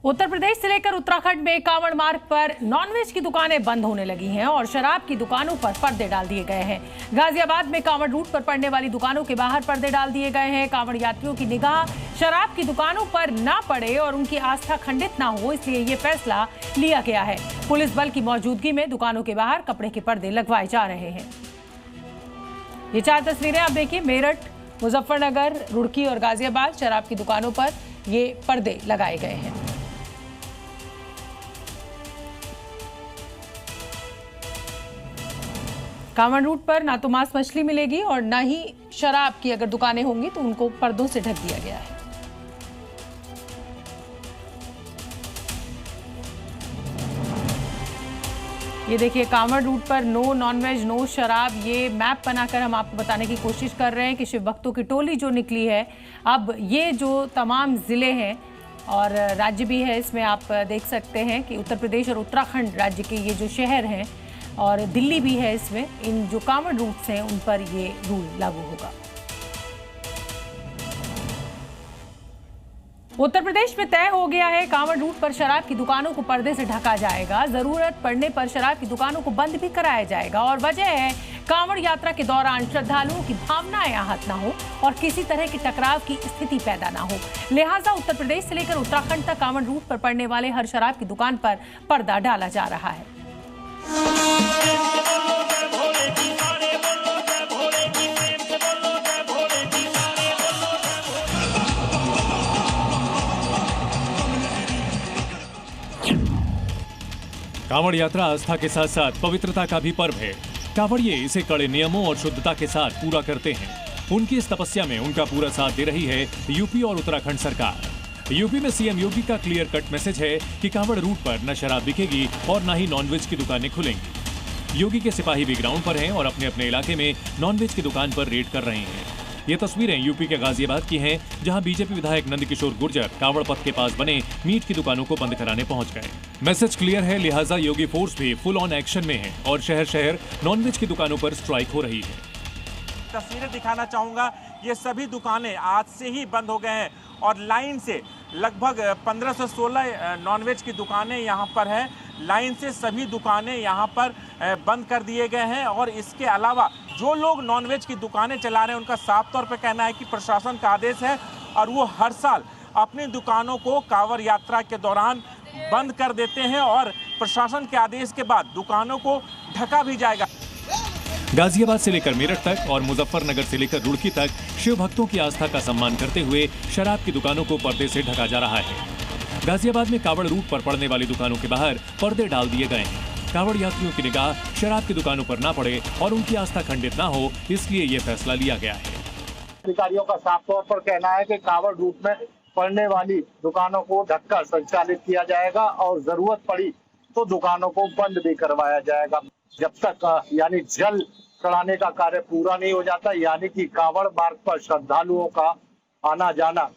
उत्तर प्रदेश से लेकर उत्तराखंड में कांवड़ मार्ग पर नॉनवेज की दुकानें बंद होने लगी हैं और शराब की दुकानों पर पर्दे डाल दिए गए हैं। गाजियाबाद में कांवड़ रूट पर पड़ने वाली दुकानों के बाहर पर्दे डाल दिए गए हैं। कांवड़ यात्रियों की निगाह शराब की दुकानों पर ना पड़े और उनकी आस्था खंडित ना हो, इसलिए ये फैसला लिया गया है। पुलिस बल की मौजूदगी में दुकानों के बाहर कपड़े के पर्दे लगवाए जा रहे हैं। ये 4 तस्वीरें आप देखिए, मेरठ, मुजफ्फरनगर, रुड़की और गाजियाबाद शराब की दुकानों पर ये पर्दे लगाए गए हैं। कांवड़ रूट पर ना तो मांस मछली मिलेगी और ना ही शराब की अगर दुकानें होंगी तो उनको पर्दों से ढक दिया गया है। ये देखिए, कांवड़ रूट पर नो नॉनवेज नो शराब, ये मैप बनाकर हम आपको बताने की कोशिश कर रहे हैं कि शिव भक्तों की टोली जो निकली है, अब ये जो तमाम जिले हैं और राज्य भी है, इसमें आप देख सकते हैं कि उत्तर प्रदेश और उत्तराखंड राज्य के ये जो शहर हैं और दिल्ली भी है, इसमें इन जो कांवड़ रूट्स हैं उन पर ये रूल लागू होगा। उत्तर प्रदेश में तय हो गया है, कांवड़ रूट पर शराब की दुकानों को पर्दे से ढका जाएगा। जरूरत पड़ने पर शराब की दुकानों को बंद भी कराया जाएगा और वजह है कांवड़ यात्रा के दौरान श्रद्धालुओं की भावनाएं आहत ना हो और किसी तरह की टकराव की स्थिति पैदा ना हो। लिहाजा उत्तर प्रदेश से लेकर उत्तराखंड तक कांवड़ रूट पर पड़ने वाले हर शराब की दुकान पर पर्दा डाला जा रहा है। कांवड़ यात्रा आस्था के साथ साथ पवित्रता का भी पर्व है। कांवड़िए इसे कड़े नियमों और शुद्धता के साथ पूरा करते हैं। उनकी इस तपस्या में उनका पूरा साथ दे रही है यूपी और उत्तराखंड सरकार। यूपी में सीएम योगी का क्लियर कट मैसेज है कि कांवड़ रूट पर न शराब बिकेगी और न ही नॉनवेज की दुकानें खुलेंगी। योगी के सिपाही भी ग्राउंड पर हैं और अपने अपने इलाके में नॉनवेज की दुकान पर रेड कर रहे हैं। ये तस्वीरें यूपी के गाजियाबाद की हैं, जहां बीजेपी विधायक नंदकिशोर गुर्जर कांवड़ पथ के पास बने मीट की दुकानों को बंद कराने पहुंच गए। मैसेज क्लियर है, लिहाजा योगी फोर्स भी फुल ऑन एक्शन में है और शहर शहर नॉनवेज की दुकानों पर स्ट्राइक हो रही है। तस्वीरें दिखाना चाहूंगा, ये सभी दुकानें आज से ही बंद हो गए हैं और लाइन से लगभग 15 से 16 नॉनवेज की दुकानें यहाँ पर हैं। लाइन से सभी दुकानें यहाँ पर बंद कर दिए गए हैं और इसके अलावा जो लोग नॉनवेज की दुकानें चला रहे हैं उनका साफ तौर पे कहना है कि प्रशासन का आदेश है और वो हर साल अपनी दुकानों को कांवड़ यात्रा के दौरान बंद कर देते हैं और प्रशासन के आदेश के बाद दुकानों को ढका भी जाएगा। गाजियाबाद से लेकर मेरठ तक और मुजफ्फरनगर से लेकर रुड़की तक शिव भक्तों की आस्था का सम्मान करते हुए शराब की दुकानों को पर्दे से ढका जा रहा है। गाजियाबाद में कांवड़ रूट पर पड़ने वाली दुकानों के बाहर पर्दे डाल दिए गए हैं। कांवड़ यात्रियों की निगाह शराब की दुकानों पर ना पड़े और उनकी आस्था खंडित ना हो, इसलिए ये फैसला लिया गया है। अधिकारियों का साफ तौर पर कहना है कि कांवड़ रूट में पड़ने वाली दुकानों को ढककर संचालित किया जाएगा और जरूरत पड़ी तो दुकानों को बंद भी करवाया जाएगा जब तक यानी जल चढ़ाने का कार्य पूरा नहीं हो जाता, यानी कि कांवड़ मार्ग पर श्रद्धालुओं का आना जाना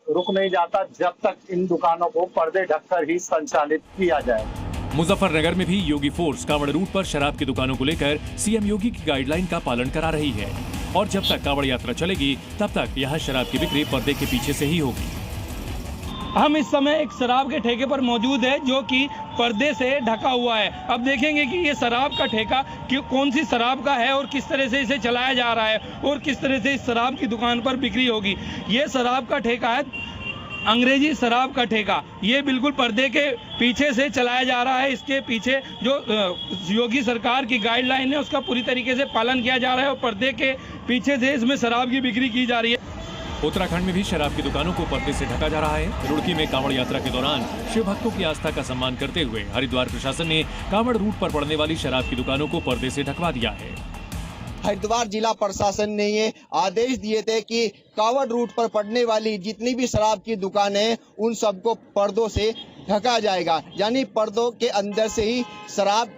रुक नहीं जाता जब तक इन दुकानों को पर्दे ढककर ही संचालित किया जाए। मुजफ्फरनगर में भी योगी फोर्स कांवड़ रूट पर शराब की दुकानों को लेकर सीएम योगी की गाइडलाइन का पालन करा रही है और जब तक कांवड़ यात्रा चलेगी तब तक यहाँ शराब की बिक्री पर्दे के पीछे से ही होगी। हम इस समय एक शराब के ठेके पर मौजूद है जो कि पर्दे से ढका हुआ है। अब देखेंगे कि ये शराब का ठेका कौन सी शराब का है और किस तरह से इसे चलाया जा रहा है और किस तरह से इस शराब की दुकान पर बिक्री होगी। ये शराब का ठेका है अंग्रेजी शराब का ठेका, ये बिल्कुल पर्दे के पीछे से चलाया जा रहा है। इसके पीछे जो योगी सरकार की गाइडलाइन है उसका पूरी तरीके से पालन किया जा रहा है और पर्दे के पीछे से इसमें शराब की बिक्री की जा रही है। उत्तराखंड में भी शराब की दुकानों को पर्दे से ढका जा रहा है। रुड़की में कांवड़ यात्रा के दौरान शिव भक्तों की आस्था का सम्मान करते हुए हरिद्वार प्रशासन ने कांवड़ रूट पर पड़ने वाली शराब की दुकानों को पर्दे से ढकवा दिया है। हरिद्वार जिला प्रशासन ने ये आदेश दिए थे कि कांवड़ रूट पर पड़ने वाली जितनी भी शराब की दुकानें उन सबको पर्दों से ढका जाएगा, यानी पर्दों के अंदर से ही शराब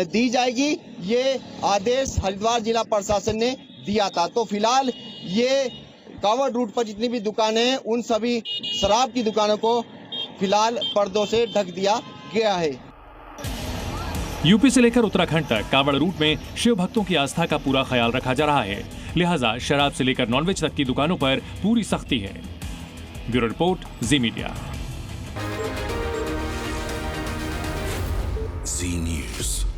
दी जाएगी। ये आदेश हरिद्वार जिला प्रशासन ने दिया था। तो फिलहाल ये कांवड़ रूट पर जितनी भी दुकानें हैं उन सभी शराब की दुकानों को फिलहाल पर्दों से ढक दिया गया है। यूपी से लेकर उत्तराखंड तक कांवड़ रूट में शिव भक्तों की आस्था का पूरा ख्याल रखा जा रहा है, लिहाजा शराब से लेकर नॉनवेज तक की दुकानों पर पूरी सख्ती है। ब्यूरो रिपोर्ट, जी मीडिया। जी न्यूज।